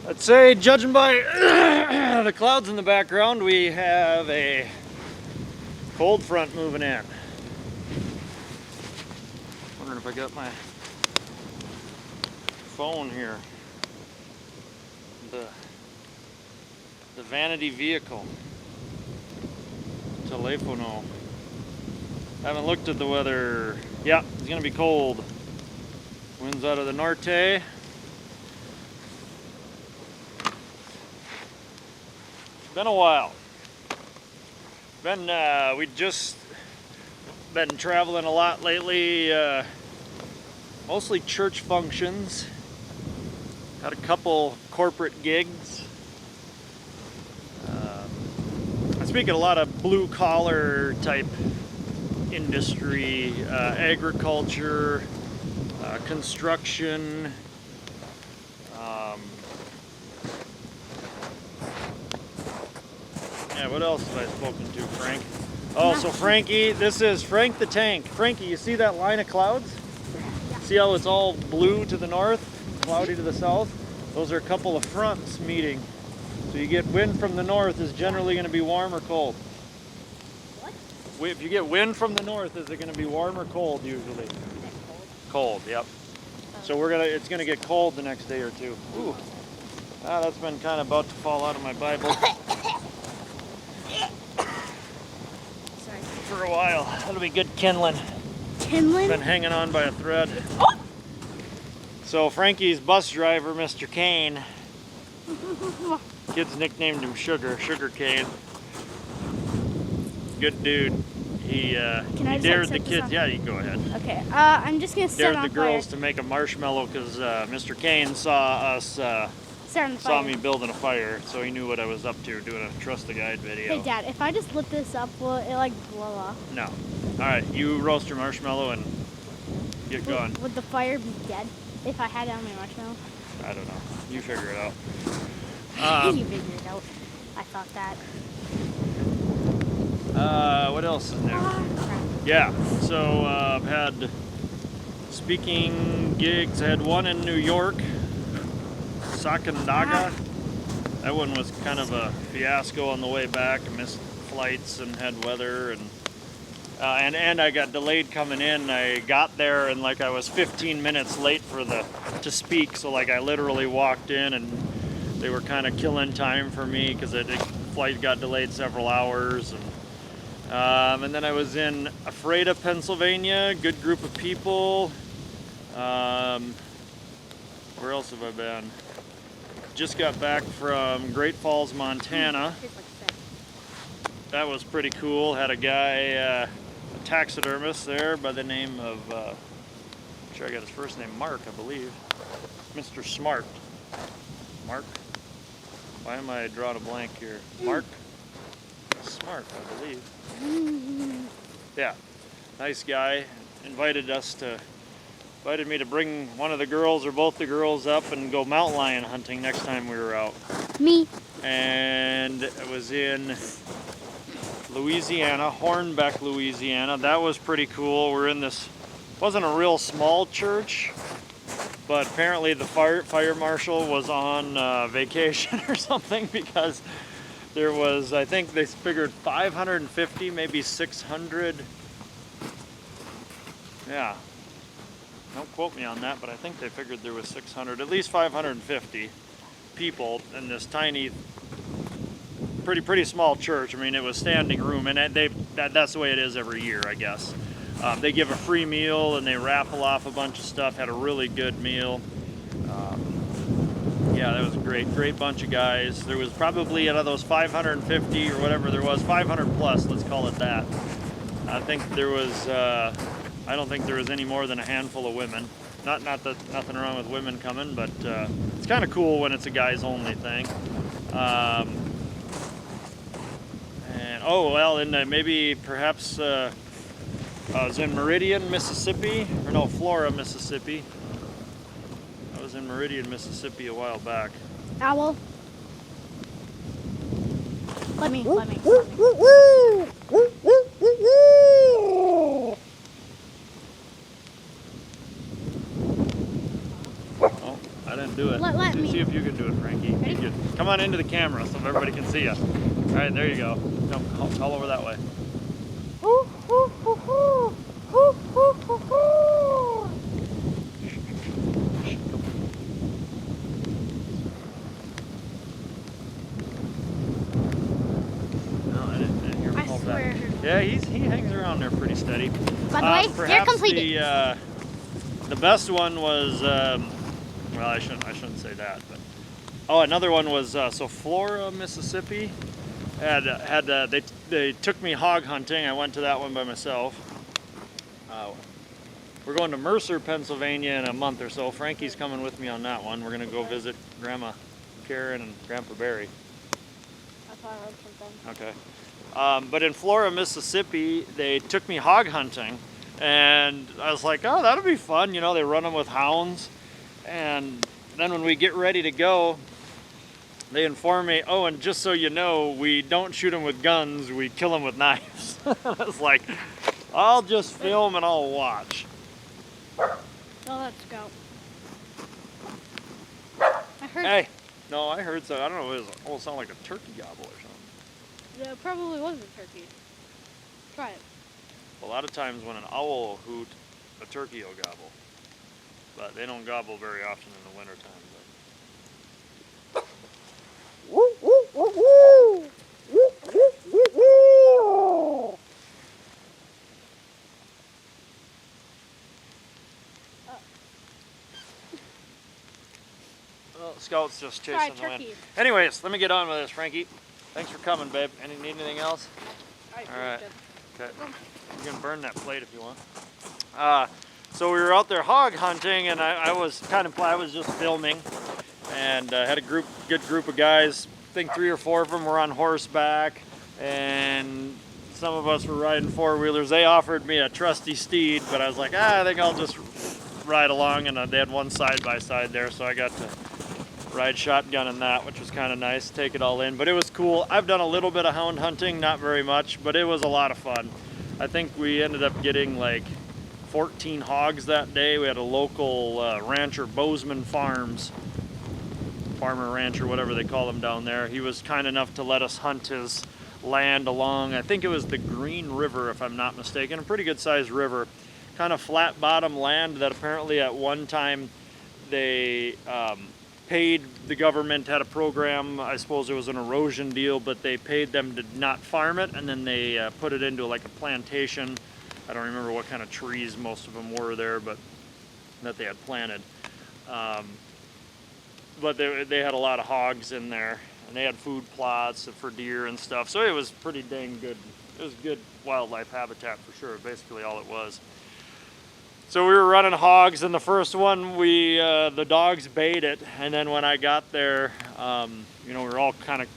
I'd say, judging by the clouds in the background, we have a cold front moving in. Wondering if I got my phone here. The vanity vehicle. Telefono. Haven't looked at the weather. Yeah, it's gonna be cold. Winds out of the norte. Been a while. We just been traveling a lot lately. Mostly church functions. Had a couple corporate gigs. I speak at a lot of blue collar type industry, agriculture, construction. Yeah, what else have I spoken to, Frank? Oh, so Frankie, this is Frank the Tank. Frankie, you see that line of clouds? Yeah. See how it's all blue to the north, cloudy to the south? Those are a couple of fronts meeting. So you get wind from the north is generally going to be warm or cold. What? If you get wind from the north, is it going to be warm or cold usually? Cold. Cold, yep. So it's going to get cold the next day or two. Ooh. Ah, that's been kind of about to fall out of my Bible. Sorry. For a while. That'll be good kindling. Kindling? Been hanging on by a thread. So Frankie's bus driver, Mr. Kane. Kids nicknamed him Sugar Cane. Good dude. He dared the kids. Yeah, you can go ahead. Okay. I'm just gonna set Dared on the girls fire. to make a marshmallow because Mr. Kane saw us. Set on Saw fire. me building a fire, so he knew what I was up to, doing a Trust the Guide video. Hey, Dad. If I just lit this up, will it like blow off? No. All right, you roast your marshmallow and get going. Would the fire be dead if I had it on my marshmallow? I don't know. You figure it out. You figured it out. I thought that. What else is new? Crap. Yeah, so I've had speaking gigs. I had one in New York, Sacandaga. That one was kind of a fiasco on the way back. I missed flights and had weather, and I got delayed coming in. I got there and like I was 15 minutes late to speak. So like I literally walked in and they were kind of killing time for me because the flight got delayed several hours. And then I was in Ephrata, Pennsylvania. Good group of people. Where else have I been? Just got back from Great Falls, Montana. Tastes like fish. That was pretty cool. Had a guy, a taxidermist there by the name of, I'm sure I got his first name, Mark, I believe. Mr. Smart. Mark? Why am I drawing a blank here? Mark? Smart, I believe. Yeah, nice guy. Invited me to bring one of the girls or both the girls up and go mountain lion hunting next time we were out. Me. And it was in Louisiana, Hornbeck, Louisiana. That was pretty cool. We're in this, wasn't a real small church, but apparently the fire marshal was on vacation or something because there was, I think they figured 550, maybe 600. Yeah. Don't quote me on that, but I think they figured there was 600, at least 550 people in this tiny, pretty small church. I mean, it was standing room, and that's the way it is every year, I guess. They give a free meal, and they raffle off a bunch of stuff. Had a really good meal. Yeah, that was a great bunch of guys. There was probably out of those 550 or whatever there was, 500 plus, let's call it that. I think there was. I don't think there was any more than a handful of women. Not that nothing wrong with women coming, but it's kind of cool when it's a guys only thing. And maybe perhaps I was in Meridian, Mississippi, or no, Flora, Mississippi. I was in Meridian, Mississippi a while back. Owl. Let me. I didn't can do it. Let me. See if you can do it, Frankie. Ready? You can. Come on into the camera so everybody can see you. All right, there you go. No, all over that way. Hoo, hoo, hoo, hoo. Hoo, hoo, hoo, hoo. No, I didn't hear him I call swear. back. Yeah, he hangs around there pretty steady. By the way, you're Perhaps completed. the best one was well, I shouldn't say that, but another one was so Flora, Mississippi they took me hog hunting. I went to that one by myself. We're going to Mercer, Pennsylvania in a month or so. Frankie's coming with me on that one. We're gonna go visit Grandma Karen and Grandpa Barry. I thought I heard something. Okay. But in Flora, Mississippi, they took me hog hunting, and I was like, oh, that'll be fun. You know, they run them with hounds. And then when we get ready to go, they inform me, oh, and just so you know, we don't shoot them with guns, we kill them with knives. I was like, I'll just film and I'll watch. So let's go. I heard. Hey, no, I heard so. I don't know, it almost sounded like a turkey gobble or something. It probably was a turkey. Try it. A lot of times when an owl will hoot, a turkey will gobble. But they don't gobble very often in the wintertime. Woo, woo, woo, woo. Woo, woo, woo, woo. Well, Scout's just Try chasing the wind. turkey. Anyways, let me get on with this, Frankie. Thanks for coming, babe. Need anything else? All right. Okay. You can burn that plate if you want. So we were out there hog hunting, and I was just filming, and had a good group of guys. I think 3 or 4 of them were on horseback, and some of us were riding 4-wheelers. They offered me a trusty steed, but I was like, I think I'll just ride along, and they had one side-by-side there, so I got to ride shotgun in that, which was kind of nice, take it all in. But it was cool. I've done a little bit of hound hunting, not very much, but it was a lot of fun. I think we ended up getting like 14 hogs that day. We had a local rancher, Bozeman Farms, farmer rancher, whatever they call them down there. He was kind enough to let us hunt his land along, I think it was the Green River, if I'm not mistaken, a pretty good sized river. Kind of flat bottom land that apparently at one time they paid, the government had a program, I suppose it was an erosion deal, but they paid them to not farm it, and then they put it into like a plantation. I don't remember what kind of trees most of them were there, but that they had planted. But they had a lot of hogs in there, and they had food plots for deer and stuff, so it was pretty dang good. It was good wildlife habitat for sure, basically all it was. So we were running hogs, and the first one, the dogs bayed it, and then when I got there, you know, we were all kind of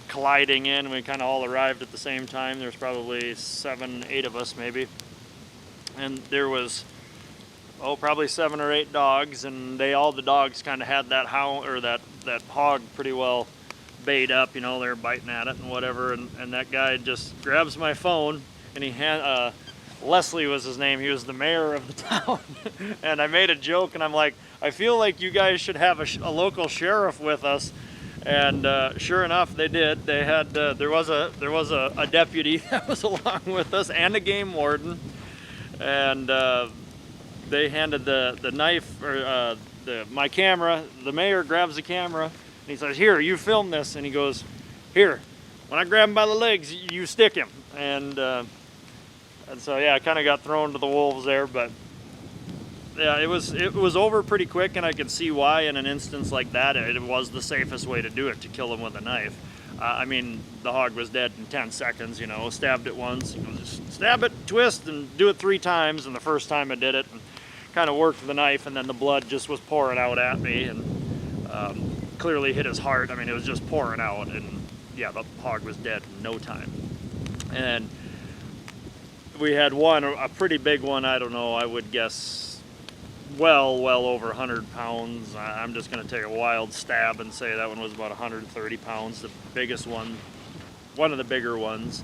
colliding in. We kind of all arrived at the same time. There's probably 7, 8 of us maybe, and there was probably 7 or 8 dogs, and all the dogs kind of had that hound or that hog pretty well bayed up. You know, they're biting at it and whatever, and that guy just grabs my phone, and Leslie was his name. He was the mayor of the town. And I made a joke, and I'm like, I feel like you guys should have a local sheriff with us. And sure enough, they did. They had there was a deputy that was along with us, and a game warden. And they handed the knife or my camera. The mayor grabs the camera, and he says, "Here, you film this." And he goes, "Here, when I grab him by the legs, you stick him." And so yeah, I kind of got thrown to the wolves there, but yeah, it was over pretty quick, and I could see why in an instance like that it was the safest way to do it, to kill him with a knife. I mean, the hog was dead in 10 seconds, you know, stabbed it once, you know, just stab it, twist, and do it 3 times, and the first time I did it, and kind of worked the knife, and then the blood just was pouring out at me, and clearly hit his heart. I mean, it was just pouring out, and yeah, the hog was dead in no time. And we had one, a pretty big one, I don't know, I would guess well over 100 pounds. I'm just going to take a wild stab and say that one was about 130 pounds, the biggest one, one of the bigger ones.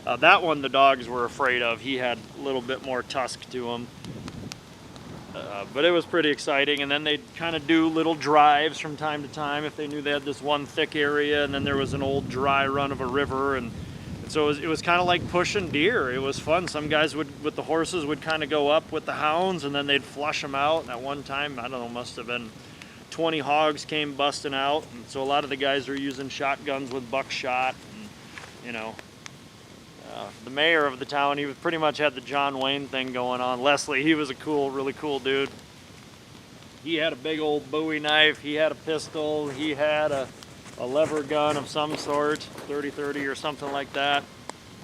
That one the dogs were afraid of. He had a little bit more tusk to him. But it was pretty exciting. And then they'd kind of do little drives from time to time if they knew they had this one thick area, and then there was an old dry run of a river, and so it was kind of like pushing deer. It was fun. Some guys would, with the horses, would kind of go up with the hounds, and then they'd flush them out. And at one time, I don't know, must have been 20 hogs came busting out, and so a lot of the guys were using shotguns with buckshot. And, you know, the mayor of the town, he was pretty much had the John Wayne thing going on. Leslie, he was a cool, really cool dude. He had a big old Bowie knife. He had a pistol. He had a lever gun of some sort, 30-30 or something like that.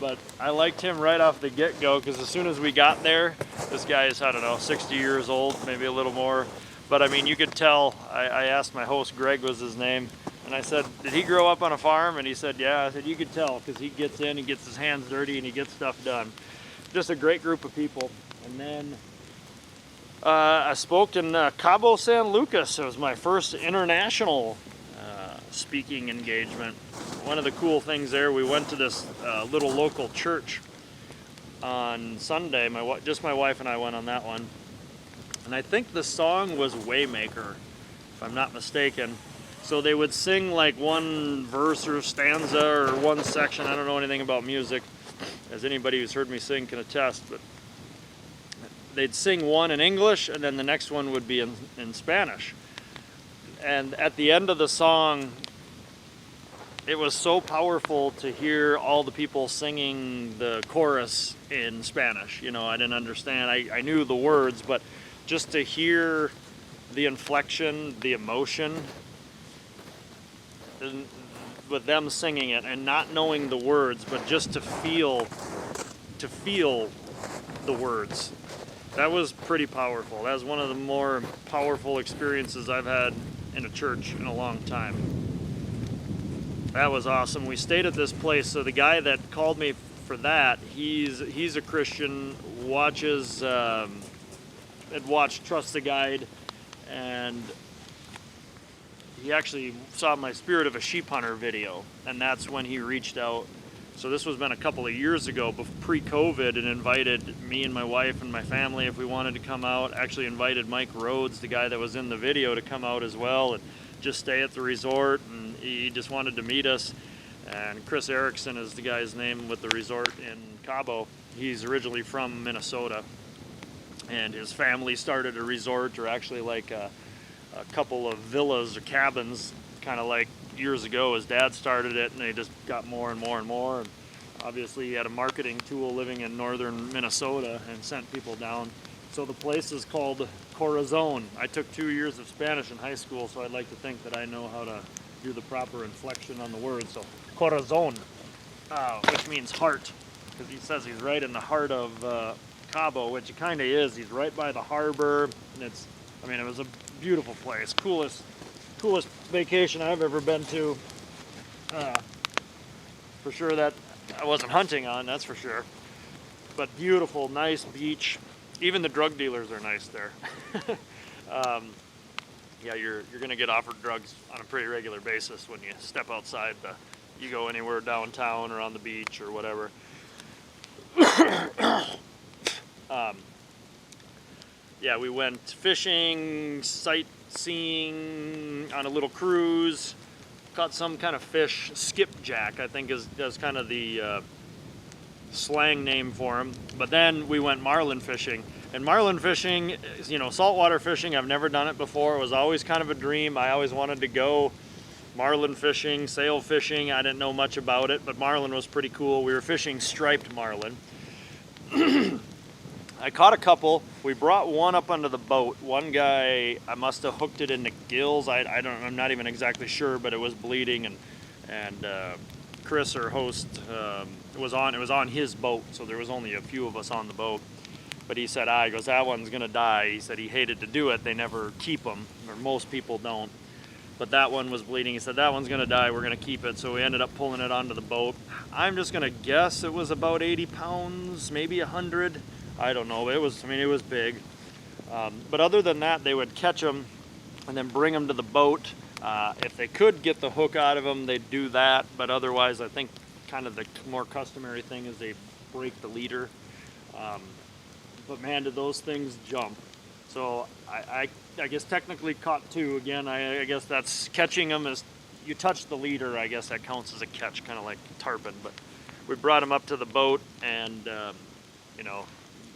But I liked him right off the get-go, because as soon as we got there, this guy is, I don't know, 60 years old, maybe a little more. But I mean, you could tell. I asked my host, Greg was his name, and I said, did he grow up on a farm? And he said, yeah. I said, you could tell, because he gets in, he gets his hands dirty, and he gets stuff done. Just a great group of people. And then I spoke in Cabo San Lucas. It was my first international speaking engagement. One of the cool things there, we went to this little local church on Sunday. Just my wife and I went on that one. And I think the song was Waymaker, if I'm not mistaken. So they would sing like one verse or stanza or one section. I don't know anything about music, as anybody who's heard me sing can attest, but they'd sing one in English, and then the next one would be in Spanish. And at the end of the song, it was so powerful to hear all the people singing the chorus in Spanish. You know, I didn't understand. I knew the words, but just to hear the inflection, the emotion, with them singing it and not knowing the words, but just to feel the words. That was pretty powerful. That was one of the more powerful experiences I've had in a church in a long time. That was awesome. We stayed at this place. So the guy that called me for that, he's a Christian, had watched Trust the Guide, and he actually saw my Spirit of a Sheep Hunter video, and that's when he reached out. So this was been a couple of years ago, pre-COVID, and invited me and my wife and my family if we wanted to come out. Actually invited Mike Rhodes, the guy that was in the video, to come out as well and just stay at the resort, and he just wanted to meet us. And Chris Erickson is the guy's name with the resort in Cabo. He's originally from Minnesota, and his family started a resort, or actually like a couple of villas or cabins, kind of like years ago. His dad started it, and they just got more and more and more. And obviously he had a marketing tool living in northern Minnesota and sent people down. So the place is called Corazon. I took 2 years of Spanish in high school, so I'd like to think that I know how to do the proper inflection on the word. So Corazon, which means heart, because he says he's right in the heart of Cabo, which it kind of is. He's right by the harbor, and it was a beautiful place. Coolest vacation I've ever been to. For sure that I wasn't hunting on, that's for sure. But beautiful, nice beach. Even the drug dealers are nice there. Yeah, you're gonna get offered drugs on a pretty regular basis when you step outside. You go anywhere downtown or on the beach or whatever. Yeah, we went fishing, sightseeing on a little cruise, caught some kind of fish, skipjack, I think is kind of the slang name for him. But then we went marlin fishing. And marlin fishing, saltwater fishing, I've never done it before. It was always kind of a dream. I always wanted to go marlin fishing, sail fishing. I didn't know much about it, but marlin was pretty cool. We were fishing striped marlin. I caught a couple. We brought one up onto the boat. One guy, I must have hooked it in the gills. I'm not even exactly sure, but it was bleeding, and Chris, our host, it was on his boat, so there was only a few of us on the boat. But he said, he goes, that one's gonna die. He said he hated to do it. They never keep them, or most people don't. But that one was bleeding. He said, that one's gonna die, we're gonna keep it. So we ended up pulling it onto the boat. I'm just gonna guess it was about 80 pounds, maybe 100. I don't know, it was big. But other than that, they would catch them and then bring them to the boat. If they could get the hook out of them, they'd do that. But otherwise, I think kind of the more customary thing is they break the leader. But man, did those things jump. So I guess technically caught 2 again. I guess that's catching them as you touch the leader. I guess that counts as a catch, kind of like tarpon. But we brought them up to the boat, and you know,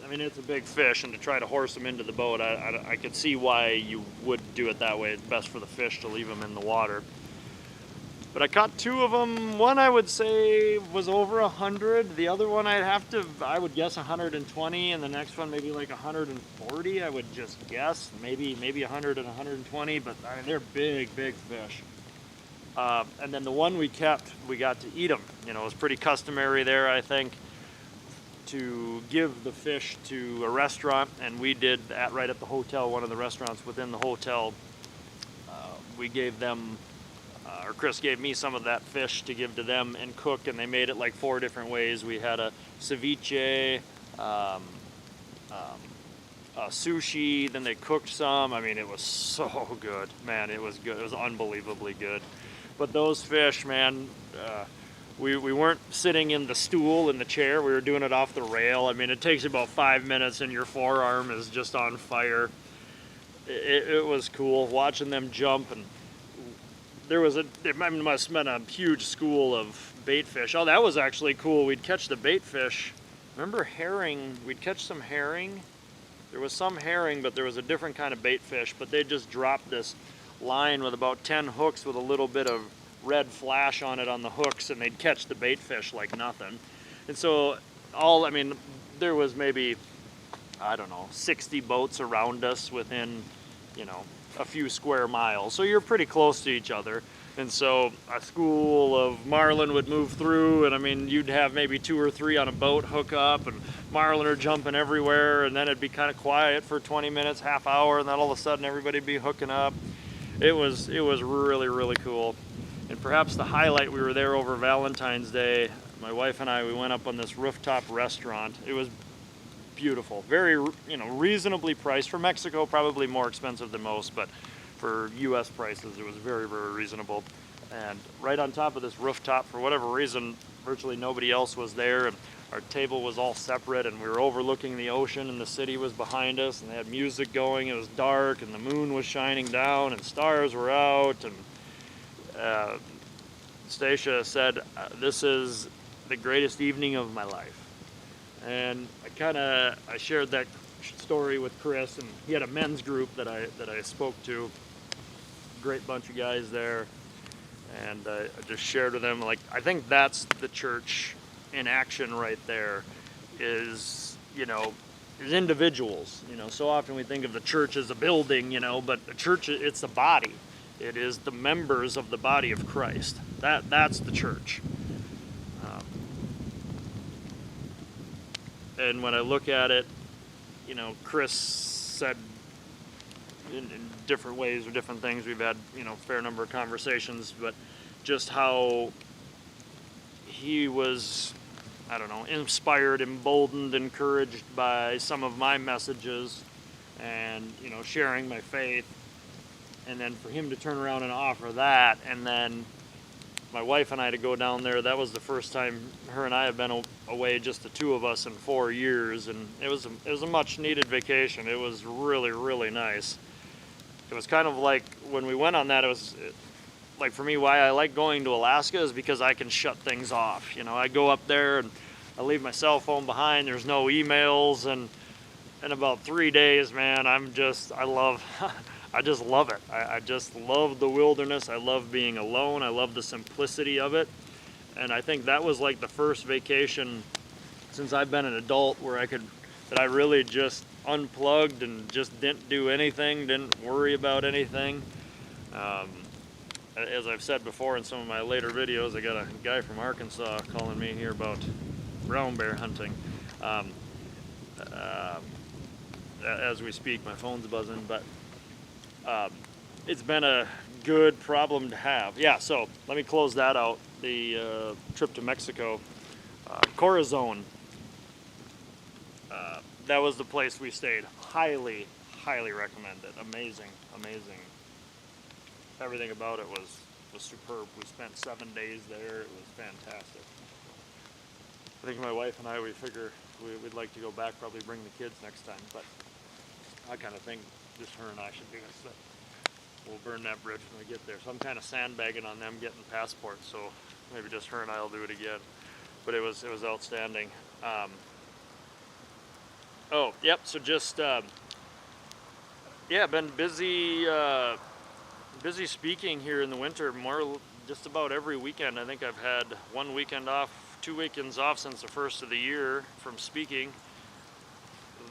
I mean, it's a big fish, and to try to horse them into the boat, I could see why you would do it that way. It's best for the fish to leave them in the water. But I caught 2 of them. One I would say was over 100. The other one I would guess 120, and the next one maybe like 140. I would just guess maybe 100 and 120. But I mean, they're big fish. And then the one we kept, we got to eat them. You know, it was pretty customary there, I think, to give the fish to a restaurant, and we did that right at the hotel. One of the restaurants within the hotel, we gave them. Or Chris gave me some of that fish to give to them and cook, and they made it like 4 different ways. We had a ceviche, a sushi, then they cooked some. I mean, it was so good, man. It was good. It was unbelievably good. But those fish, man, we weren't sitting in the stool in the chair. We were doing it off the rail. I mean, it takes about 5 minutes, and your forearm is just on fire. It was cool watching them jump, and it must have been a huge school of bait fish. Oh, that was actually cool. We'd catch the bait fish. Remember herring? We'd catch some herring. There was some herring, but there was a different kind of bait fish. But they just dropped this line with about 10 hooks with a little bit of red flash on it on the hooks, and they'd catch the bait fish like nothing. And so there was maybe, I don't know, 60 boats around us within, you know, a few square miles, so you're pretty close to each other. And so a school of marlin would move through, and I mean, you'd have maybe 2 or 3 on a boat hook up, and marlin are jumping everywhere, and then it'd be kind of quiet for 20 minutes, half hour, and then all of a sudden everybody'd be hooking up. It was really cool. And perhaps the highlight, we were there over Valentine's Day. My wife and I, we went up on this rooftop restaurant. It was beautiful, very, you know, reasonably priced. For Mexico, probably more expensive than most, but for US prices, it was very reasonable. And right on top of this rooftop, for whatever reason, virtually nobody else was there, and our table was all separate, and we were overlooking the ocean, and the city was behind us, and they had music going. It was dark, and the moon was shining down, and stars were out, and Stacia said, "This is the greatest evening of my life." And I shared that story with Chris, and he had a men's group that I spoke to. Great bunch of guys there, and I just shared with them, like, I think that's the church in action right there. Is, you know, is individuals. You know, so often we think of the church as a building, you know, but the church, it's a body. It is the members of the body of Christ. That's the church. And when I look at it, you know, Chris said in different ways or different things, we've had, you know, a fair number of conversations, but just how he was, I don't know, inspired, emboldened, encouraged by some of my messages and, you know, sharing my faith. And then for him to turn around and offer that, and then my wife and I to go down there, that was the first time her and I have been away, just the 2 of us, in 4 years, and it was a much needed vacation. It was really nice. It was kind of like when we went on that, it was like, for me, why I like going to Alaska is because I can shut things off. You know, I go up there and I leave my cell phone behind. There's no emails, and in about 3 days, man, I just love it. I just love the wilderness. I love being alone. I love the simplicity of it. And I think that was like the first vacation since I've been an adult where I really just unplugged and just didn't do anything, didn't worry about anything. As I've said before in some of my later videos, I got a guy from Arkansas calling me here about brown bear hunting. As we speak, my phone's buzzing, but it's been a good problem to have. Yeah, so let me close that out. The trip to Mexico, Corazon. That was the place we stayed. Highly recommend it. Amazing. Everything about it was superb. We spent 7 days there. It was fantastic. I think my wife and I, we figure we'd like to go back, probably bring the kids next time. But I kind of think just her and I should do this. We'll burn that bridge when we get there. So I'm kind of sandbagging on them getting passports. So maybe just her and I will do it again. But it was outstanding. Oh, yep. So just yeah, been busy speaking here in the winter. Just about every weekend. I think I've had 1 weekend off, 2 weekends off since the first of the year from speaking.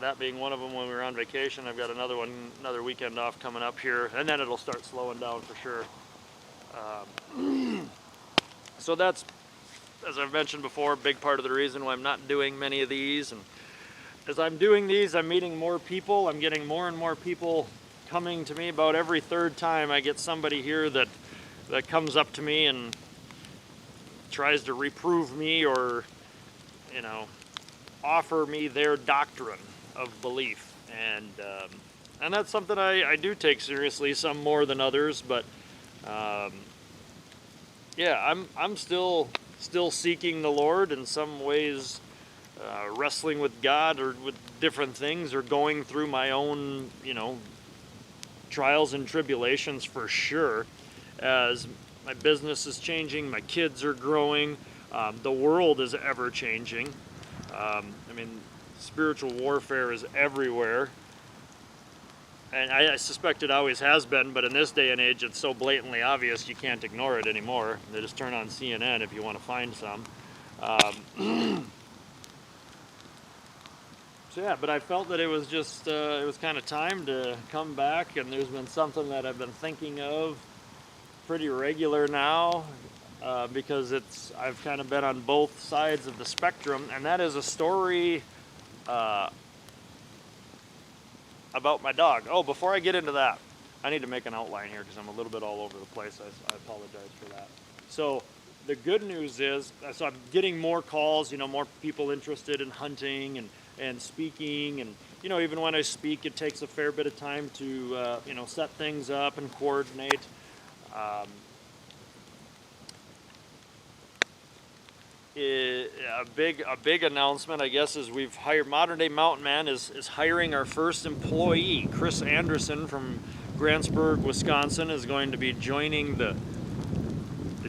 That being one of them when we were on vacation. I've got another weekend off coming up here, and then it'll start slowing down for sure. So that's, as I've mentioned before, a big part of the reason why I'm not doing many of these. And as I'm doing these, I'm meeting more people. I'm getting more and more people coming to me. About every third time I get somebody here that comes up to me and tries to reprove me or, offer me their doctrine of belief. And that's something I do take seriously, some more than others, but yeah, I'm still seeking the Lord in some ways, wrestling with God or with different things, or going through my own, trials and tribulations for sure, as my business is changing, my kids are growing, the world is ever changing. Spiritual warfare is everywhere, and I suspect it always has been, but in this day and age it's so blatantly obvious you can't ignore it anymore. They just turn on CNN if you want to find some. So yeah, but I felt that it was just, it was kind of time to come back, and there's been something that I've been thinking of pretty regular now, because I've kind of been on both sides of the spectrum, and that is a story about my dog. Oh, before I get into that, I need to make an outline here because I'm a little bit all over the place. I apologize for that. So the good news is, so I'm getting more calls, more people interested in hunting and speaking, and even when I speak, it takes a fair bit of time to set things up and coordinate. A big announcement, I guess, is we've hired, Modern Day Mountain Man is hiring our first employee. Chris Anderson from Grantsburg, Wisconsin, is going to be joining the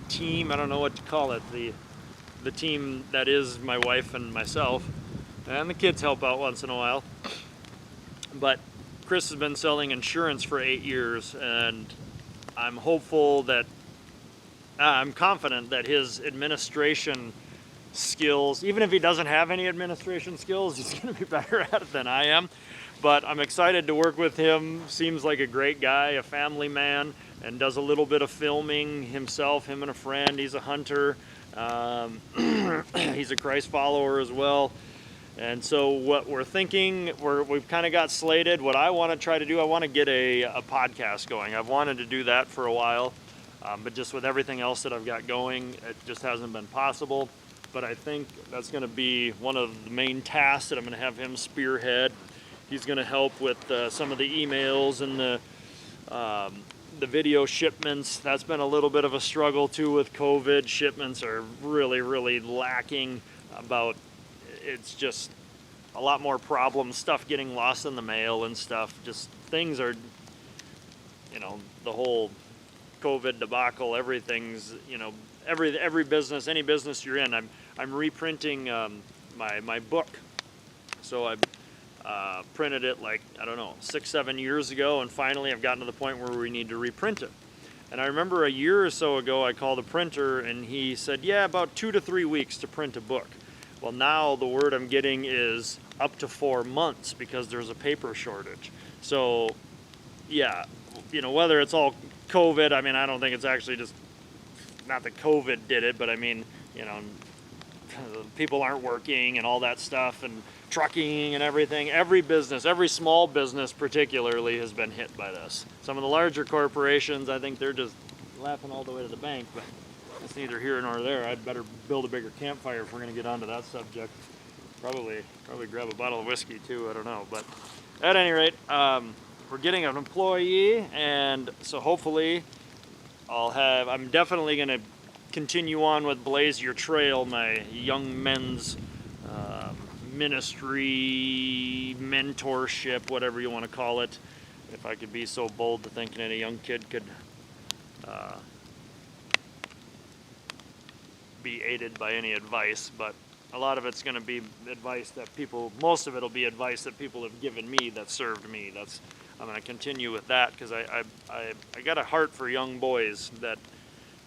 team. I don't know what to call it. The team that is my wife and myself, and the kids help out once in a while. But Chris has been selling insurance for 8 years, and I'm hopeful that I'm confident that his administration skills, even if he doesn't have any administration skills, he's going to be better at it than I am. But I'm excited to work with him. Seems like a great guy, a family man, and does a little bit of filming himself, him and a friend. He's a hunter. He's a Christ follower as well. And so what we're thinking, we've kind of got slated. What I want to try to do, I want to get a podcast going. I've wanted to do that for a while. But just with everything else that I've got going, it just hasn't been possible. But I think that's going to be one of the main tasks that I'm going to have him spearhead. He's going to help with some of the emails and the video shipments. That's been a little bit of a struggle too with COVID. Shipments are really, really lacking. It's just a lot more problems, stuff getting lost in the mail and stuff. Just things are, the whole COVID debacle, everything's, every business, any business you're in, I'm reprinting my book. So I printed it 6-7 years ago, and finally I've gotten to the point where we need to reprint it. And I remember a year or so ago I called a printer and he said, yeah, about 2 to 3 weeks to print a book. Well, now the word I'm getting is up to 4 months because there's a paper shortage. So yeah, whether it's all COVID, I don't think it's actually just, not that COVID did it, but people aren't working and all that stuff, and trucking and everything. Every business, every small business particularly, has been hit by this. Some of the larger corporations, I think they're just laughing all the way to the bank, but that's neither here nor there. I'd better build a bigger campfire if we're going to get onto that subject. Probably grab a bottle of whiskey too, I don't know. But at any rate, we're getting an employee, and so hopefully I'm definitely going to continue on with Blaze Your Trail, my young men's ministry, mentorship, whatever you want to call it. If I could be so bold to think any young kid could be aided by any advice, but a lot of it's going to be advice that most of it will be advice that people have given me that served me. I'm going to continue with that because I got a heart for young boys that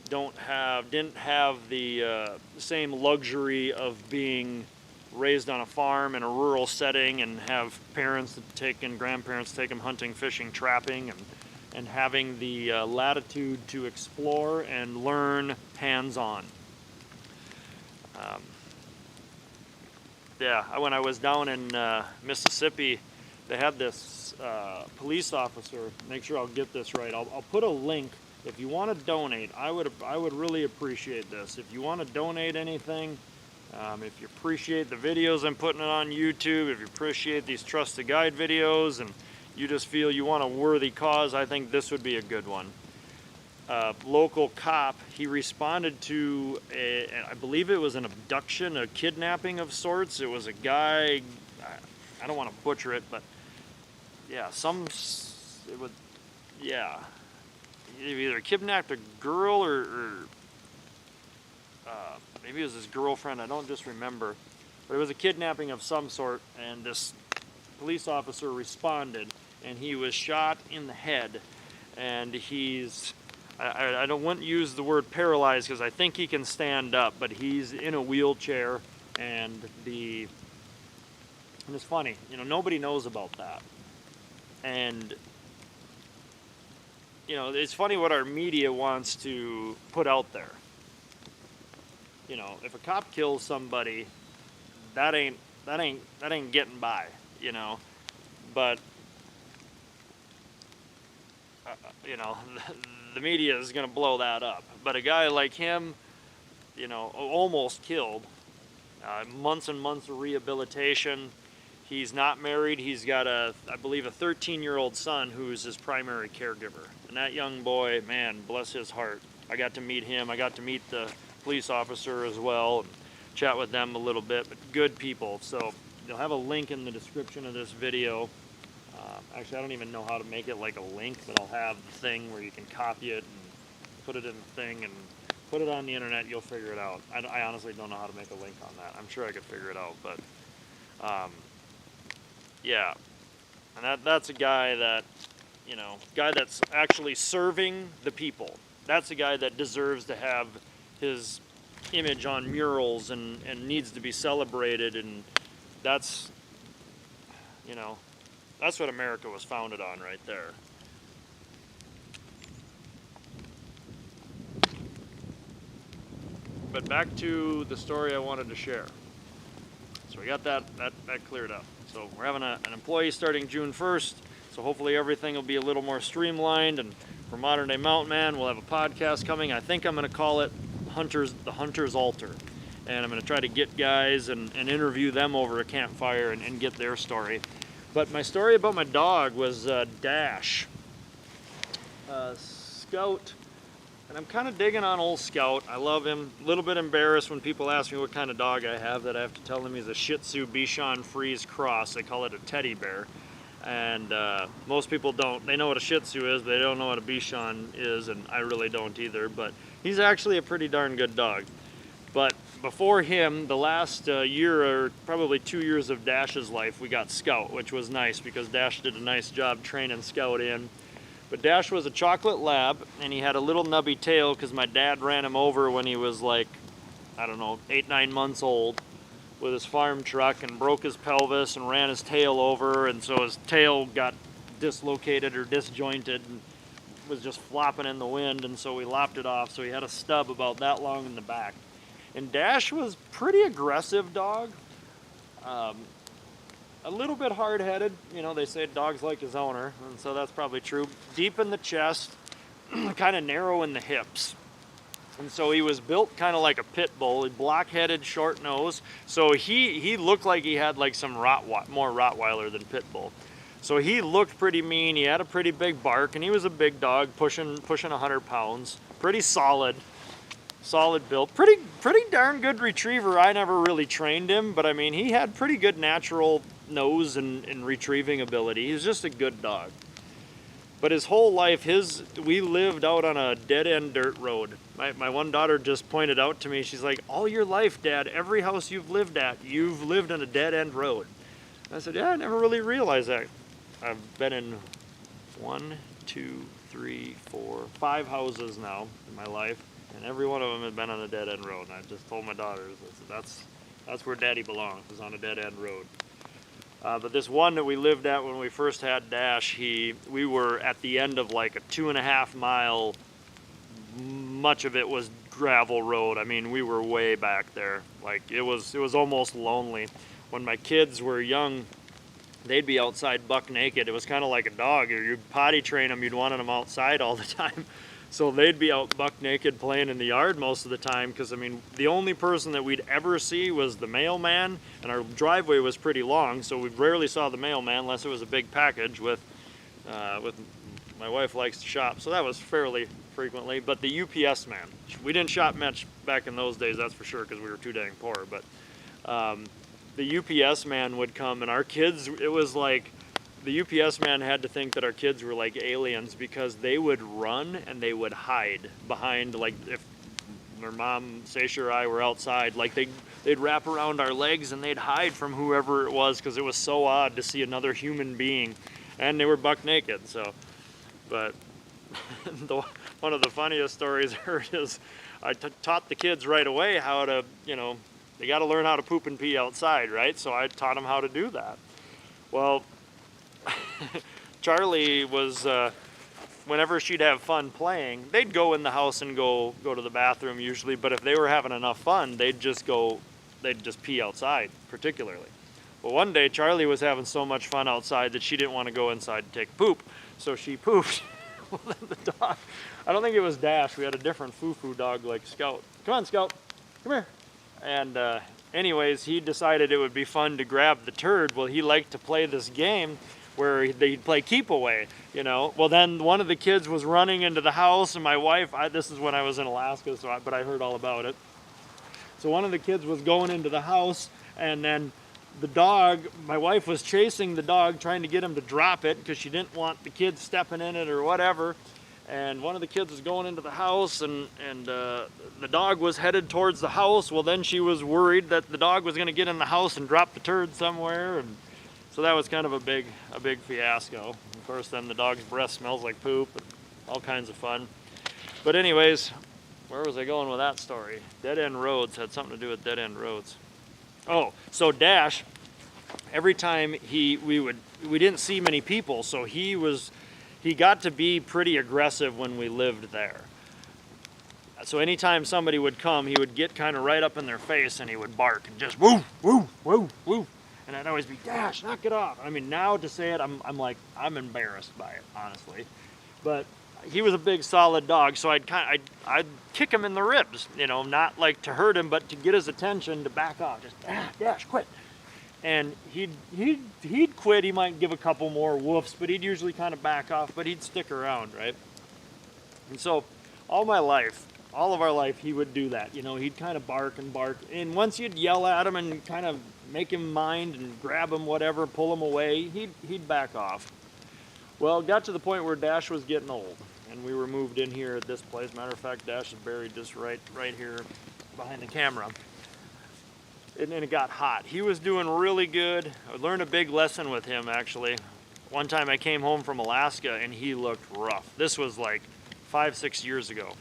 didn't have the same luxury of being raised on a farm in a rural setting and have parents and grandparents take them hunting, fishing, trapping, and having the latitude to explore and learn hands-on. When I was down in Mississippi, they had this police officer. Make sure I'll get this right. I'll put a link. If you want to donate, I would really appreciate this. If you want to donate anything, if you appreciate the videos I'm putting on YouTube, if you appreciate these Trust the Guide videos, and you just feel you want a worthy cause, I think this would be a good one. Local cop, he responded to I believe it was an abduction, a kidnapping of sorts. It was a guy, I don't want to butcher it, but yeah, he either kidnapped a girl or maybe it was his girlfriend, I don't just remember, but it was a kidnapping of some sort, and this police officer responded, and he was shot in the head, and I wouldn't use the word paralyzed because I think he can stand up, but he's in a wheelchair, and it's funny, nobody knows about that. And it's funny what our media wants to put out there. If a cop kills somebody, that ain't getting by, But the media is going to blow that up. But a guy like him, almost killed, months and months of rehabilitation. He's not married. He's got I believe a 13-year-old son who's his primary caregiver. And that young boy, man, bless his heart. I got to meet him. I got to meet the police officer as well and chat with them a little bit, but good people. So you'll have a link in the description of this video. Actually, I don't even know how to make it like a link, but I'll have the thing where you can copy it and put it in the thing and put it on the internet. You'll figure it out. I honestly don't know how to make a link on that. I'm sure I could figure it out, but yeah. And that's a guy that, that's actually serving the people. That's a guy that deserves to have his image on murals and needs to be celebrated, and that's what America was founded on right there. But back to the story I wanted to share. So we got that cleared up. So we're having an employee starting June 1st, so hopefully everything will be a little more streamlined, and for Modern Day Mountain Man, we'll have a podcast coming. I think I'm going to call it the Hunter's Altar. And I'm going to try to get guys and interview them over a campfire and get their story. But my story about my dog was Dash. Scout, and I'm kind of digging on old Scout. I love him. A little bit embarrassed when people ask me what kind of dog I have, that I have to tell them he's a Shih Tzu Bichon Frise cross. They call it a teddy bear. And most people don't. They know what a Shih Tzu is, but they don't know what a Bichon is, and I really don't either. But he's actually a pretty darn good dog. But before him, the last year or probably 2 years of Dash's life, we got Scout, which was nice because Dash did a nice job training Scout in. But Dash was a chocolate lab, and he had a little nubby tail because my dad ran him over when he was like, I don't know, 8-9 months old with his farm truck and broke his pelvis and ran his tail over, and so his tail got dislocated or disjointed and was just flopping in the wind, and so we lopped it off. So he had a stub about that long in the back. And Dash was pretty aggressive dog, a little bit hard-headed. They say dogs like his owner, and so that's probably true. Deep in the chest, kind of narrow in the hips. And so he was built kind of like a pit bull, block-headed, short nose. So he looked like he had like some more Rottweiler than pit bull. So he looked pretty mean. He had a pretty big bark, and he was a big dog, pushing 100 pounds, pretty solid. solid build. Pretty darn good retriever. I never really trained him, but I mean, he had pretty good natural nose and retrieving ability. He was just a good dog. But his whole life, we lived out on a dead-end dirt road. My one daughter just pointed out to me, she's like, all your life, Dad, every house you've lived on a dead-end road. And I said, yeah, I never really realized that. I've been in 1, 2, 3, 4, 5 houses now in my life, and every one of them has been on a dead-end road. And I just told my daughters, I said, that's where Daddy belongs, is on a dead-end road. But this one that we lived at when we first had Dash, we were at the end of like a 2.5 mile, much of it was gravel road. I mean, we were way back there. Like it was almost lonely. When my kids were young, they'd be outside buck naked. It was kind of like a dog. You'd potty train them, you'd want them outside all the time. So they'd be out buck naked playing in the yard most of the time, because I mean, the only person that we'd ever see was the mailman, and our driveway was pretty long, so we rarely saw the mailman unless it was a big package with my wife likes to shop, so that was fairly frequently. But the UPS man, we didn't shop much back in those days, that's for sure, because we were too dang poor, but the UPS man would come, and our kids, it was like, the UPS man had to think that our kids were like aliens, because they would run and they would hide behind, like if their mom, Sasha, or I were outside, like they'd wrap around our legs and they'd hide from whoever it was, because it was so odd to see another human being, and they were buck naked. So, but one of the funniest stories I heard is I taught the kids right away how to, they got to learn how to poop and pee outside, right? So I taught them how to do that. Well, Charlie was, whenever she'd have fun playing, they'd go in the house and go to the bathroom usually, but if they were having enough fun, they'd just pee outside, particularly. But one day, Charlie was having so much fun outside that she didn't want to go inside to take a poop, so she pooped. Well, then the dog, I don't think it was Dash, we had a different foo-foo dog like Scout. Come on, Scout, come here. And anyways, he decided it would be fun to grab the turd. Well, he liked to play this game where they'd play keep away, Well, then one of the kids was running into the house, and my wife, this is when I was in Alaska, but I heard all about it. So one of the kids was going into the house, and then the dog, my wife was chasing the dog, trying to get him to drop it, because she didn't want the kids stepping in it or whatever. And one of the kids was going into the house, and the dog was headed towards the house. Well, then she was worried that the dog was going to get in the house and drop the turd somewhere, and so that was kind of a big fiasco. Of course, then the dog's breath smells like poop, and all kinds of fun. But anyways, where was I going with that story? Dead-end roads, had something to do with dead-end roads. Oh, so Dash, every time we didn't see many people, so he got to be pretty aggressive when we lived there. So anytime somebody would come, he would get kind of right up in their face and he would bark and just woo, woo, woo, woo. And I'd always be, Dash, knock it off. I mean, now to say it, I'm embarrassed by it, honestly. But he was a big, solid dog, so I'd kick him in the ribs, not like to hurt him, but to get his attention to back off. Just, Dash, quit. And he'd quit. He might give a couple more woofs, but he'd usually kind of back off, but he'd stick around, right? And so all of our life, he would do that. He'd kind of bark and bark. And once you'd yell at him and kind of make him mind and grab him, whatever, pull him away, he'd back off. Well, it got to the point where Dash was getting old, and we were moved in here at this place. Matter of fact, Dash is buried just right here behind the camera. And it got hot. He was doing really good. I learned a big lesson with him, actually. One time I came home from Alaska, and he looked rough. This was like 5-6 years ago.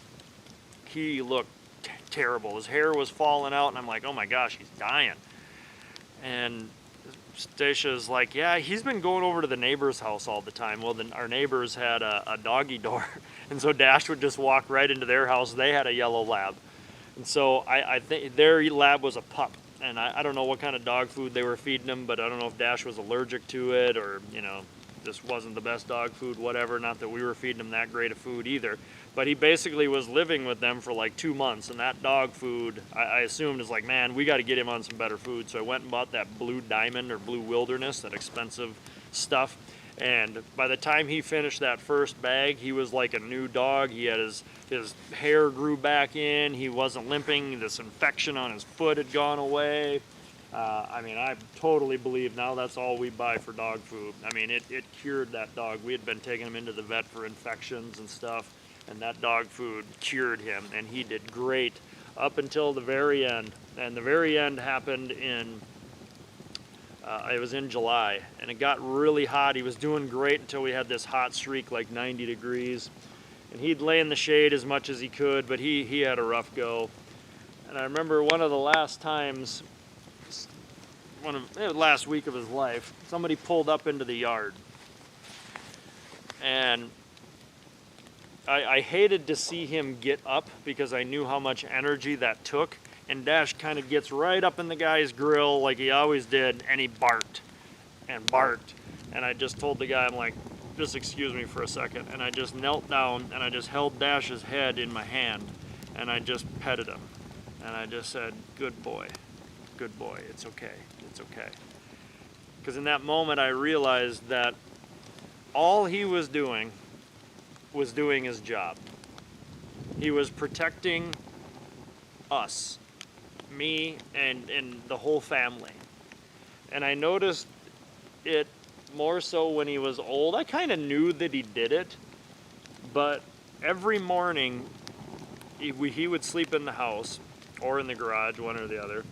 He looked terrible. His hair was falling out, and I'm like, oh my gosh, he's dying. And Stacia's like, yeah, he's been going over to the neighbor's house all the time. Well, then our neighbors had a doggy door, and so Dash would just walk right into their house. They had a yellow lab, and so I think their lab was a pup, and I don't know what kind of dog food they were feeding him, but I don't know if Dash was allergic to it or, just wasn't the best dog food, whatever. Not that we were feeding him that great of food either. But he basically was living with them for like 2 months, and that dog food, I assumed, is like, man, we got to get him on some better food. So I went and bought that Blue Diamond or Blue Wilderness, that expensive stuff. And by the time he finished that first bag, he was like a new dog. He had his hair grew back in. He wasn't limping. This infection on his foot had gone away. I mean, I totally believe now that's all we buy for dog food. I mean, it cured that dog. We had been taking him into the vet for infections and stuff, and that dog food cured him, and he did great up until the very end. And the very end happened in, it was in July, and it got really hot. He was doing great until we had this hot streak, like 90 degrees. And he'd lay in the shade as much as he could, but he had a rough go. And I remember one of the last times, last week of his life, somebody pulled up into the yard. And I hated to see him get up because I knew how much energy that took. And Dash kind of gets right up in the guy's grill like he always did, and he barked and barked. And I just told the guy, I'm like, just excuse me for a second. And I just knelt down and I just held Dash's head in my hand and I just petted him. And I just said, good boy, it's okay, it's okay. Because in that moment I realized that all he was doing his job. He was protecting us, me and the whole family. And I noticed it more so when he was old. I kind of knew that he did it, but every morning he would sleep in the house or in the garage, one or the other.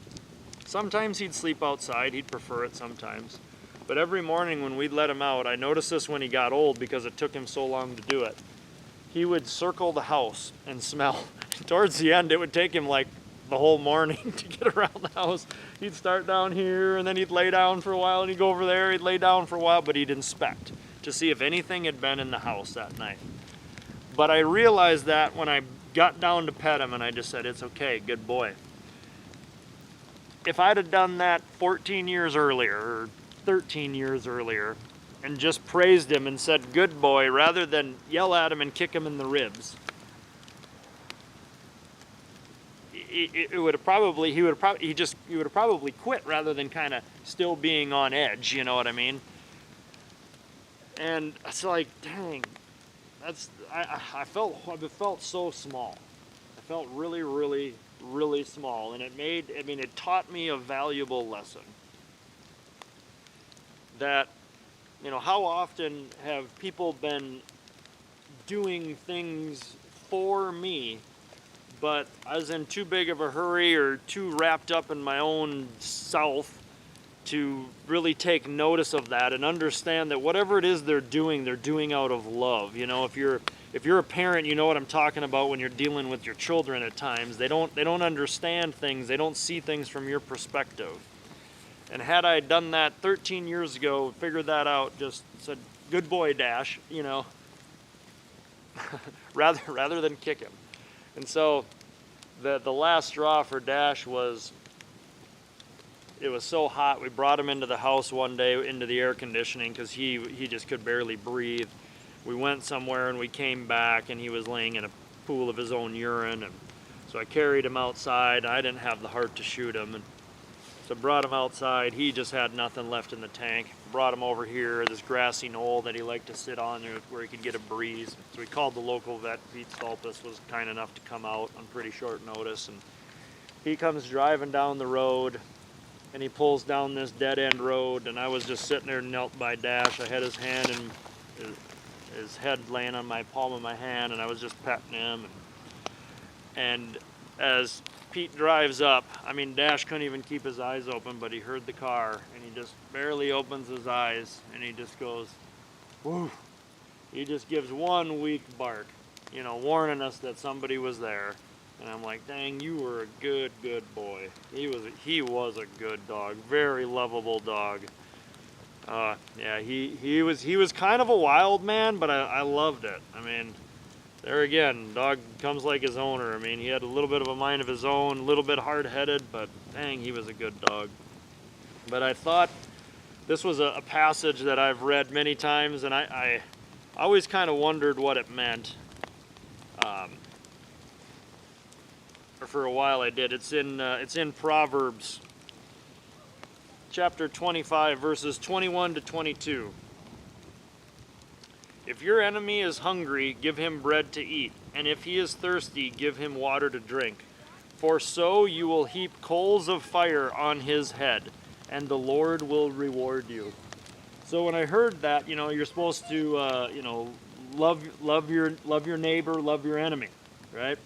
Sometimes he'd sleep outside, he'd prefer it sometimes. But every morning when we'd let him out, I noticed this when he got old because it took him so long to do it. He would circle the house and smell. Towards the end, it would take him like the whole morning to get around the house. He'd start down here and then he'd lay down for a while and he'd go over there, he'd lay down for a while, but he'd inspect to see if anything had been in the house that night. But I realized that when I got down to pet him and I just said, it's okay, good boy. If I'd have done that 14 years earlier or 13 years earlier and just praised him and said, good boy, rather than yell at him and kick him in the ribs, he would have probably quit rather than kind of still being on edge, you know what I mean? And it's like, dang, I felt so small. I felt really, really, really small, and it taught me a valuable lesson. That, you know, how often have people been doing things for me, but I was in too big of a hurry or too wrapped up in my own self to really take notice of that and understand that whatever it is they're doing out of love. You know, if you're a parent, you know what I'm talking about when you're dealing with your children at times. They don't understand things. They don't see things from your perspective. And had I done that 13 years ago, figured that out, just said, good boy, Dash, you know, rather than kick him. And so the last straw for Dash was, it was so hot, we brought him into the house one day, into the air conditioning, because he just could barely breathe. We went somewhere and we came back and he was laying in a pool of his own urine. And so I carried him outside. I didn't have the heart to shoot him. And so brought him outside. He just had nothing left in the tank. Brought him over here, this grassy knoll that he liked to sit on there where he could get a breeze. So we called the local vet. Pete Stolpus was kind enough to come out on pretty short notice. And he comes driving down the road and he pulls down this dead end road. And I was just sitting there knelt by Dash. I had his hand and his head laying on my palm of my hand, and I was just petting him. And as Pete drives up, I mean, Dash couldn't even keep his eyes open, but he heard the car, and he just barely opens his eyes, and he just goes, whoo. He just gives one weak bark, you know, warning us that somebody was there. And I'm like, dang, you were a good boy. He was a good dog, very lovable dog. Yeah, he was kind of a wild man, but I loved it. I mean, there again, dog comes like his owner. I mean, he had a little bit of a mind of his own, a little bit hard-headed, but dang, he was a good dog. But I thought this was a passage that I've read many times, and I always kind of wondered what it meant. Or for a while I did. It's in Proverbs chapter 25, verses 21 to 22. If your enemy is hungry, give him bread to eat, and if he is thirsty, give him water to drink. For so you will heap coals of fire on his head, and the Lord will reward you. So when I heard that, you're supposed to, love your neighbor, love your enemy, right?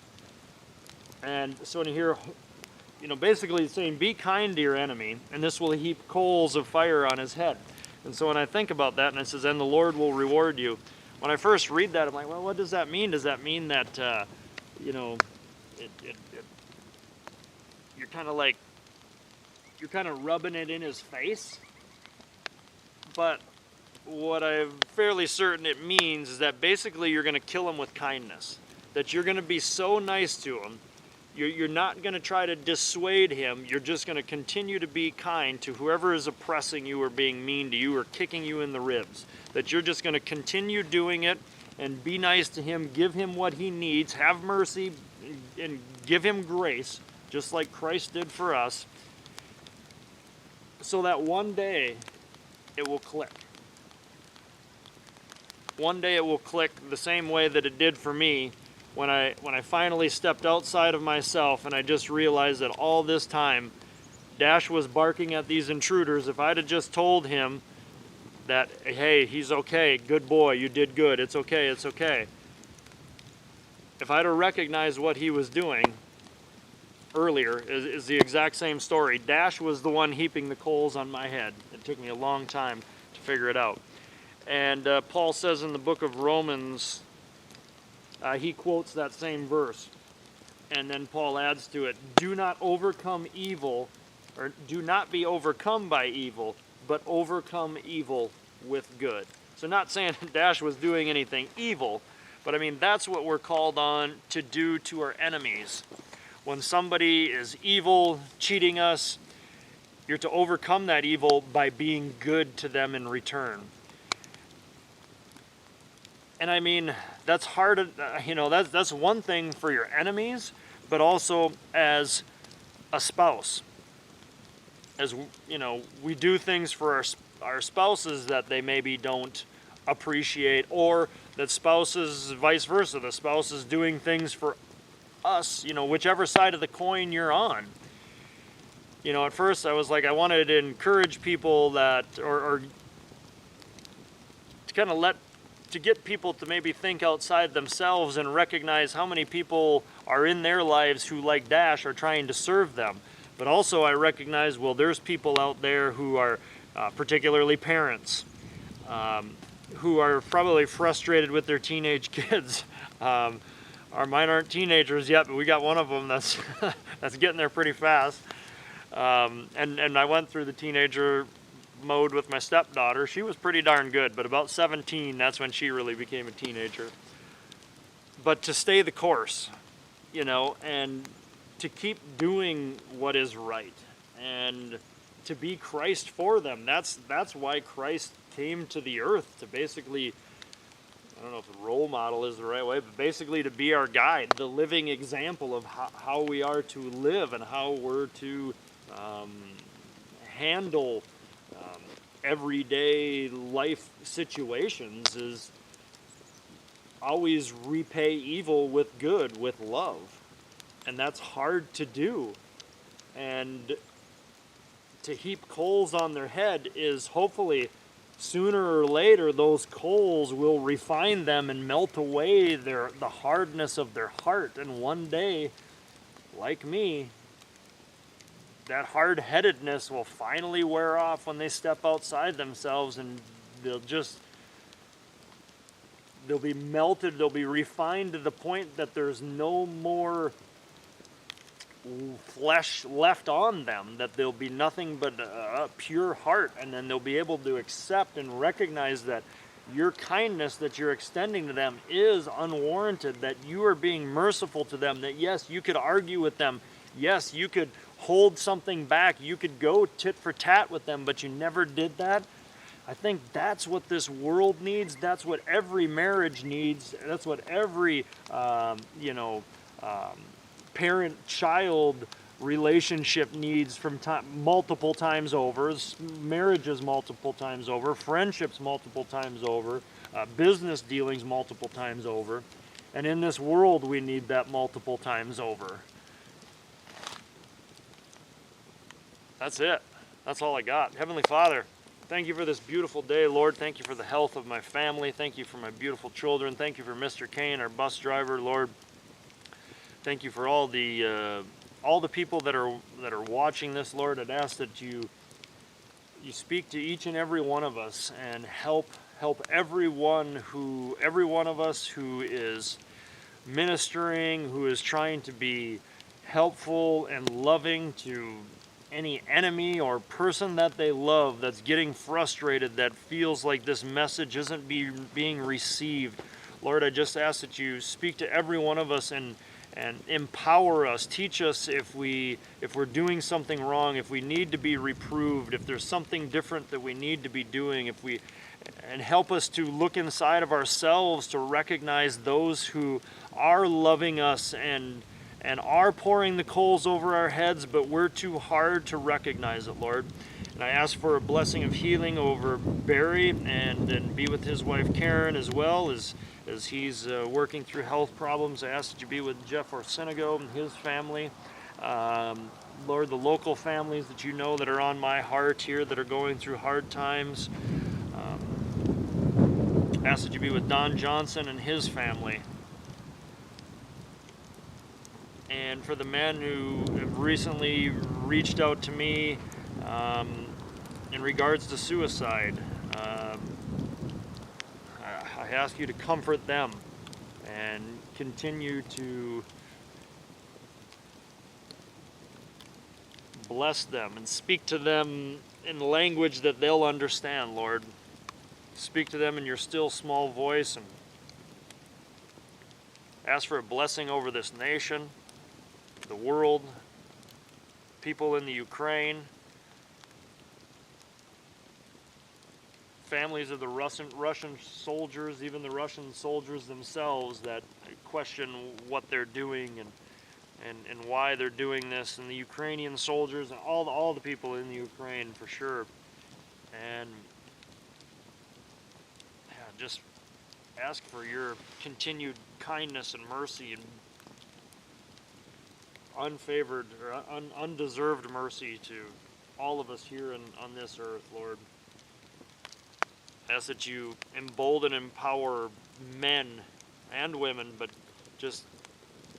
And so when you hear, basically it's saying, be kind to your enemy, and this will heap coals of fire on his head. And so when I think about that, and it says, and the Lord will reward you, when I first read that, I'm like, well, what does that mean? Does that mean that, you're kind of rubbing it in his face? But what I'm fairly certain it means is that basically you're going to kill him with kindness. That you're going to be so nice to him. You're not going to try to dissuade him. You're just going to continue to be kind to whoever is oppressing you or being mean to you or kicking you in the ribs. That you're just going to continue doing it and be nice to him, give him what he needs, have mercy, and give him grace, just like Christ did for us, so that one day it will click. One day it will click the same way that it did for me when I finally stepped outside of myself and I just realized that all this time Dash was barking at these intruders. If I'd have just told him that, hey, he's okay, good boy, you did good, it's okay, it's okay. If I'd have recognized what he was doing earlier, is the exact same story. Dash was the one heaping the coals on my head. It took me a long time to figure it out. And Paul says in the book of Romans, he quotes that same verse. And then Paul adds to it, do not overcome evil, or do not be overcome by evil, but overcome evil with good. So not saying Dash was doing anything evil, but I mean, that's what we're called on to do to our enemies. When somebody is evil, cheating us, you're to overcome that evil by being good to them in return. And I mean, that's hard, that's one thing for your enemies, but also as a spouse. As, we do things for our spouses that they maybe don't appreciate, or that spouses, vice versa, the spouse is doing things for us, whichever side of the coin you're on. At first I was like, I wanted to encourage people that, or to kind of to get people to maybe think outside themselves and recognize how many people are in their lives who, like Dash, are trying to serve them. But also I recognize, well, there's people out there who are, particularly parents, who are probably frustrated with their teenage kids. Mine aren't teenagers yet, but we got one of them that's that's getting there pretty fast. And I went through the teenager mode with my stepdaughter. She was pretty darn good, but about 17, that's when she really became a teenager. But to stay the course, and to keep doing what is right, and to be Christ for them. That's why Christ came to the earth, to basically, I don't know if a role model is the right way, but basically to be our guide, the living example of how we are to live and how we're to handle everyday life situations, is always repay evil with good, with love. And that's hard to do. And to heap coals on their head is hopefully sooner or later those coals will refine them and melt away the hardness of their heart. And one day, like me, that hard-headedness will finally wear off when they step outside themselves, and they'll be melted, they'll be refined to the point that there's no more flesh left on them, that there'll be nothing but a pure heart, and then they'll be able to accept and recognize that your kindness that you're extending to them is unwarranted, that you are being merciful to them, that yes, you could argue with them, yes, you could hold something back, you could go tit for tat with them, but you never did that. I think that's what this world needs. That's what every marriage needs. That's what every, parent-child relationship needs from multiple times over. Marriages multiple times over. Friendships multiple times over. business dealings multiple times over. And in this world, we need that multiple times over. That's it. That's all I got. Heavenly Father, thank you for this beautiful day, Lord. Thank you for the health of my family. Thank you for my beautiful children. Thank you for Mr. Kane, our bus driver, Lord. Thank you for all the people that are watching this, Lord. I'd ask that you speak to each and every one of us and help every one of us who is ministering, who is trying to be helpful and loving to any enemy or person that they love that's getting frustrated, that feels like this message isn't being received. Lord, I just ask that you speak to every one of us and empower us. Teach us if we're doing something wrong, if we need to be reproved, if there's something different that we need to be doing, and help us to look inside of ourselves to recognize those who are loving us and are pouring the coals over our heads, but we're too hard to recognize it, Lord. And I ask for a blessing of healing over Barry and be with his wife Karen as well as he's working through health problems. I ask that you be with Jeff Orsinigo and his family. Lord, the local families that you know that are on my heart here that are going through hard times. Ask that you be with Don Johnson and his family. And for the men who have recently reached out to me in regards to suicide, I ask you to comfort them and continue to bless them and speak to them in language that they'll understand, Lord. Speak to them in your still small voice and ask for a blessing over this nation, the world, people in the Ukraine, families of the Russian soldiers, even the Russian soldiers themselves that question what they're doing and why they're doing this, and the Ukrainian soldiers and all the people in the Ukraine for sure. And yeah, just ask for your continued kindness and mercy and unfavored or undeserved mercy to all of us here on this earth, Lord. I ask that you embolden and empower men and women, but just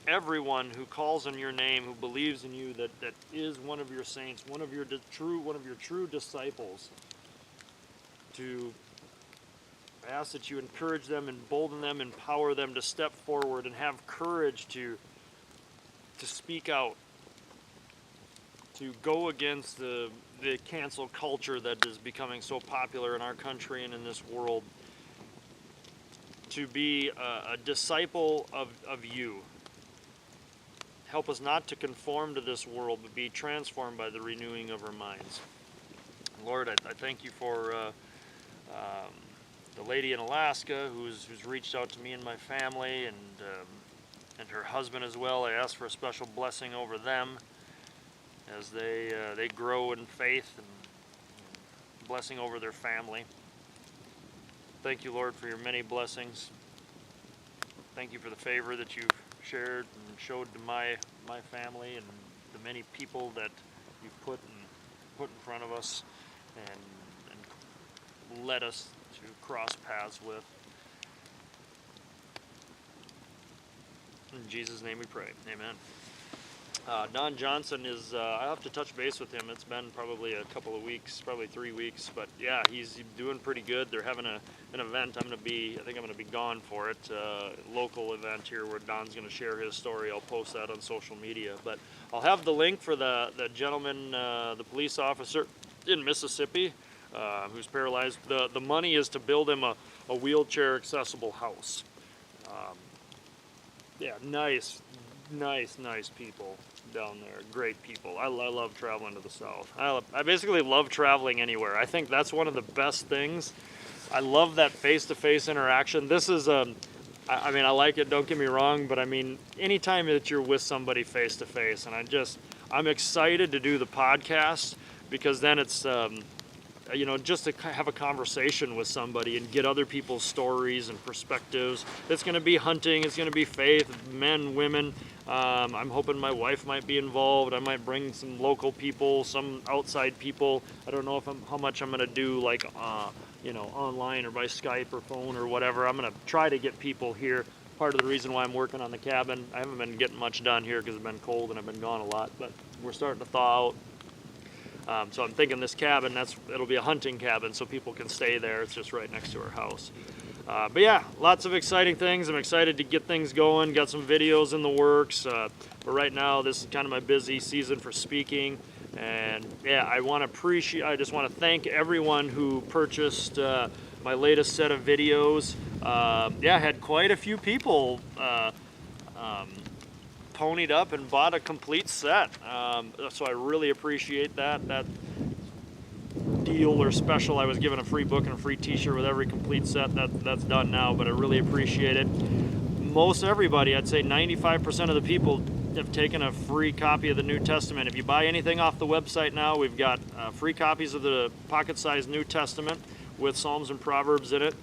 everyone who calls on your name, who believes in you, that is one of your saints, one of your true disciples, to ask that you encourage them, embolden them, empower them to step forward and have courage to speak out, to go against the cancel culture that is becoming so popular in our country and in this world, to be a disciple of you. Help us not to conform to this world, but be transformed by the renewing of our minds. Lord, I thank you for the lady in Alaska who's reached out to me and my family, and her husband as well. I ask for a special blessing over them as they grow in faith, and blessing over their family. Thank you, Lord, for your many blessings. Thank you for the favor that you've shared and showed to my family and the many people that you've put in front of us and led us to cross paths with. In Jesus' name we pray. Amen. Don Johnson is, I'll have to touch base with him. It's been probably a couple of weeks, probably 3 weeks, but yeah, he's doing pretty good. They're having an event. I think I'm going to be gone for it, local event here where Don's going to share his story. I'll post that on social media, but I'll have the link for the gentleman, the police officer in Mississippi, who's paralyzed. The money is to build him a wheelchair accessible house. Yeah, nice people down there. Great people. I love traveling to the South. I basically love traveling anywhere. I think that's one of the best things. I love that face-to-face interaction. This is I like it, don't get me wrong, but I mean, anytime that you're with somebody face-to-face, and I'm excited to do the podcast, because then it's you know, just to have a conversation with somebody and get other people's stories and perspectives. It's going to be hunting, it's going to be faith, men, women. I'm hoping my wife might be involved. I might bring some local people, some outside people. I don't know how much I'm going to do, like, you know, online or by Skype or phone or whatever. I'm going to try to get people here. Part of the reason why I'm working on the cabin, I haven't been getting much done here because it's been cold and I've been gone a lot, but we're starting to thaw out. So I'm thinking this cabin, it'll be a hunting cabin so people can stay there. It's just right next to our house. But yeah, lots of exciting things. I'm excited to get things going. Got some videos in the works. But right now, this is kind of my busy season for speaking. And yeah, I just want to thank everyone who purchased my latest set of videos. Yeah, I had quite a few people ponied up and bought a complete set. So I really appreciate that. That deal or special, I was given a free book and a free t-shirt with every complete set. That's done now, but I really appreciate it. Most everybody, I'd say 95% of the people have taken a free copy of the New Testament. If you buy anything off the website now, we've got free copies of the pocket-sized New Testament with Psalms and Proverbs in it.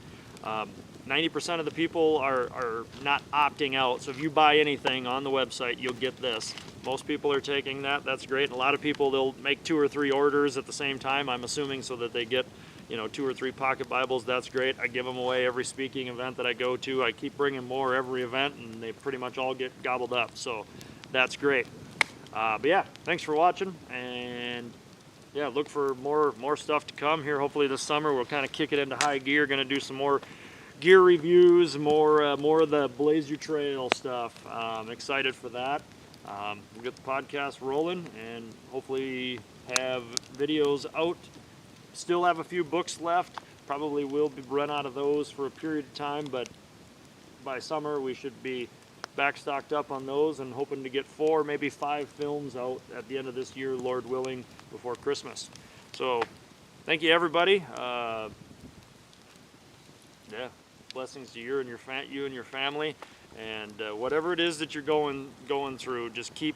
90% of the people are not opting out. So if you buy anything on the website, you'll get this. Most people are taking that. That's great. And a lot of people, they'll make 2 or 3 orders at the same time, I'm assuming, so that they get, you know, 2 or 3 pocket Bibles. That's great. I give them away every speaking event that I go to. I keep bringing more every event, and they pretty much all get gobbled up. So that's great. But yeah, thanks for watching. And yeah, look for more stuff to come here. Hopefully this summer we'll kind of kick it into high gear. Going to do some more gear reviews, more of the Blaze Your Trail stuff. I'm excited for that. We'll get the podcast rolling and hopefully have videos out. Still have a few books left. Probably will be run out of those for a period of time, but by summer we should be back stocked up on those and hoping to get 4, maybe 5 films out at the end of this year, Lord willing, before Christmas. So thank you, everybody. Yeah, blessings to you and your family, and whatever it is that you're going through, just keep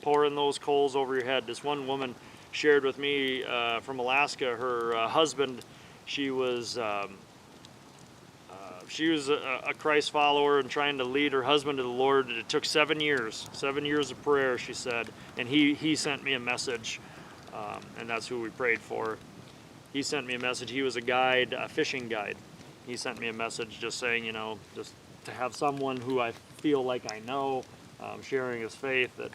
pouring those coals over your head. This one woman shared with me from Alaska. Her husband, she was a Christ follower and trying to lead her husband to the Lord. It took 7 years of prayer, she said, and he sent me a message, and that's who we prayed for. He sent me a message. He was a guide, a fishing guide. He sent me a message just saying, you know, just to have someone who I feel like I know, sharing his faith, that,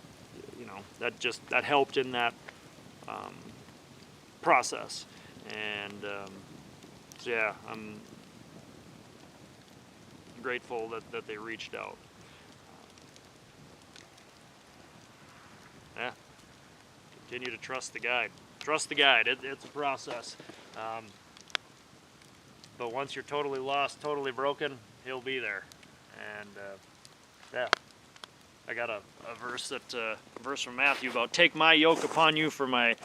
you know, that helped in that process. And so yeah, I'm grateful that they reached out. Yeah, continue to trust the guide. Trust the guide. It's a process. But once you're totally lost, totally broken, he'll be there. And yeah, I got a verse from Matthew about take my yoke upon you for my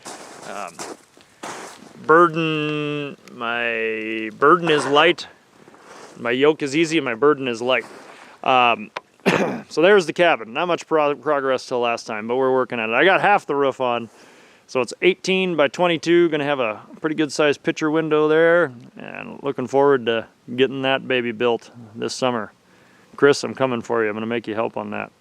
burden. My burden is light. My yoke is easy and my burden is light. So there's the cabin. Not much progress till last time, but we're working on it. I got half the roof on. So it's 18 by 22, going to have a pretty good sized picture window there, and looking forward to getting that baby built this summer. Chris, I'm coming for you. I'm going to make you help on that.